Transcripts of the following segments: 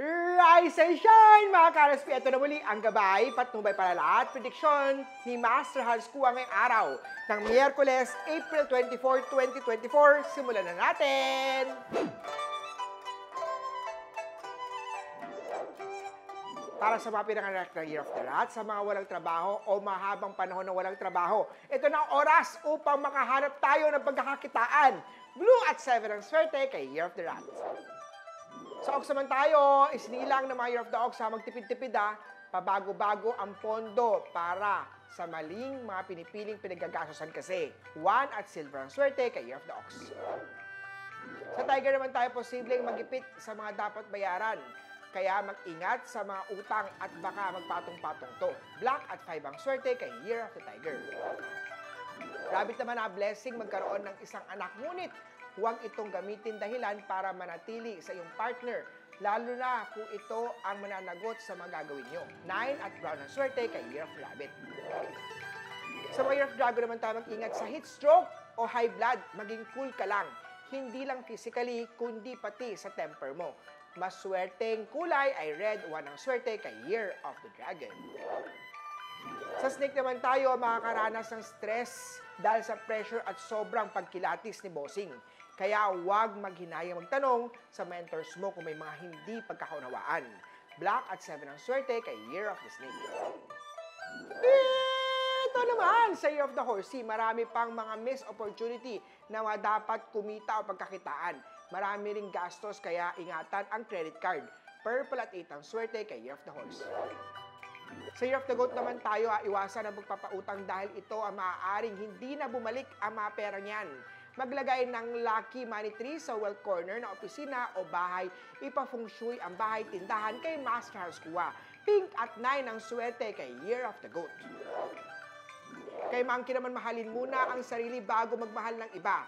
Rise and shine, mga ka-RSP! Ito na muli ang gabay, patnubay para lahat, prediksyon ni Master Hans Kua ngayong araw ng Miyerkules, April 24, 2024. Simulan na natin! Para sa mga pinanganak na Year of the Rat, sa mga walang trabaho o mahabang panahon na walang trabaho, ito na ang oras upang makahanap tayo ng pagkakakitaan. Blue at 7 ang swerte kay Year of the Rat. Sa Ox naman tayo, isinilang ng mga Year of the Ox sa magtipid-tipid pabago-bago ang pondo para sa maling mga pinipiling pinagagastosan kasi. 1 at silver ang swerte kay Year of the Ox. Sa Tiger naman tayo, posibleng magipit sa mga dapat bayaran. Kaya mag-ingat sa mga utang at baka magpatong-patong to. Black at 5 ang swerte kay Year of the Tiger. Rabbit naman na blessing magkaroon ng isang anak, ngunit huwag itong gamitin dahilan para manatili sa iyong partner, lalo na kung ito ang mananagot sa mga gagawin nyo. 9 at brown ang swerte kay Year of Rabbit. Sa mga Year of Dragon naman tayo mag-ingat sa heat stroke o high blood, maging cool ka lang. Hindi lang physically, kundi pati sa temper mo. Mas swerteng kulay ay red, 1 ang swerte kay Year of the Dragon. Sa snake naman tayo, makakaranas ng stress dahil sa pressure at sobrang pagkilatis ni bossing. Kaya huwag maghinayang magtanong sa mentors mo kung may mga hindi pagkakaunawaan. Black at 7 ang swerte kay Year of the Snake. Ito naman sa Year of the Horsey, marami pang mga missed opportunity na dapat kumita o pagkakitaan. Marami ring gastos kaya ingatan ang credit card. Purple at 8 ang swerte kay Year of the Horse. Sa Year of the Goat naman tayo, iwasan ang magpapautang dahil ito ang maaaring hindi na bumalik ang mga pera niyan. Maglagay ng lucky money tree sa well corner na opisina o bahay. Ipa-feng shui ang bahay tindahan kay Master Hans Kua. Pink at 9 ang swerte kay Year of the Goat. Kay Monkey naman, mahalin muna ang sarili bago magmahal ng iba.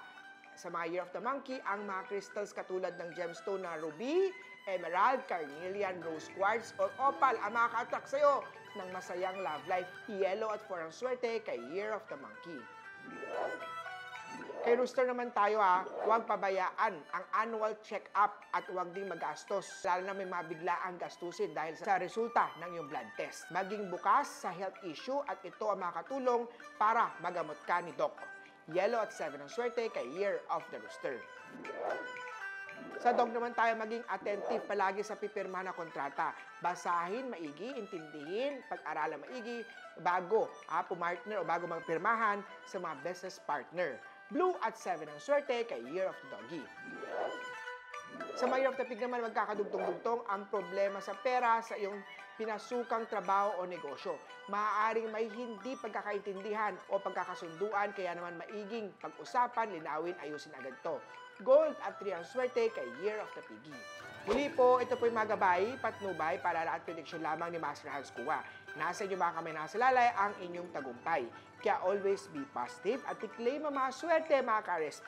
Sa mga Year of the Monkey, ang mga crystals katulad ng gemstone na ruby, emerald, carnelian, rose quartz, or opal ang makaka-attract sa'yo ng masayang love life. Yellow at 4 ang swerte kay Year of the Monkey. Kay Rooster naman tayo huwag pabayaan ang annual check-up at huwag ding magastos. Lalo na may mabigla ang gastusin dahil sa resulta ng iyong blood test. Maging bukas sa health issue at ito ang makakatulong para magamot ka ni Doc. Yellow at 7 ang swerte kay Year of the Rooster. Sa dog naman tayo, maging attentive palagi sa pipirma na kontrata. Basahin, maigi, intindihin, pag-aralan maigi, bago pumartner o bago magpirmahan sa mga business partner. Blue at 7 ang swerte kay Year of the Doggy. Sa mga Year of the Pig naman, magkakadugtong-dugtong ang problema sa pera sa iyong pinasukang trabaho o negosyo. Maaaring may hindi pagkakaintindihan o pagkakasunduan, kaya naman maiging pag-usapan, linawin, ayusin agad to. Gold at 3 ang swerte kay Year of the Piggy. Muli po, ito po yung mga gabay, patnubay, para lahat prediksyon lamang ni Master Hans Kua. Nasa inyo mga kamay nakasalalay ang inyong tagumpay. Kaya always be positive at i-claim ang mga swerte, mga ka-RSP.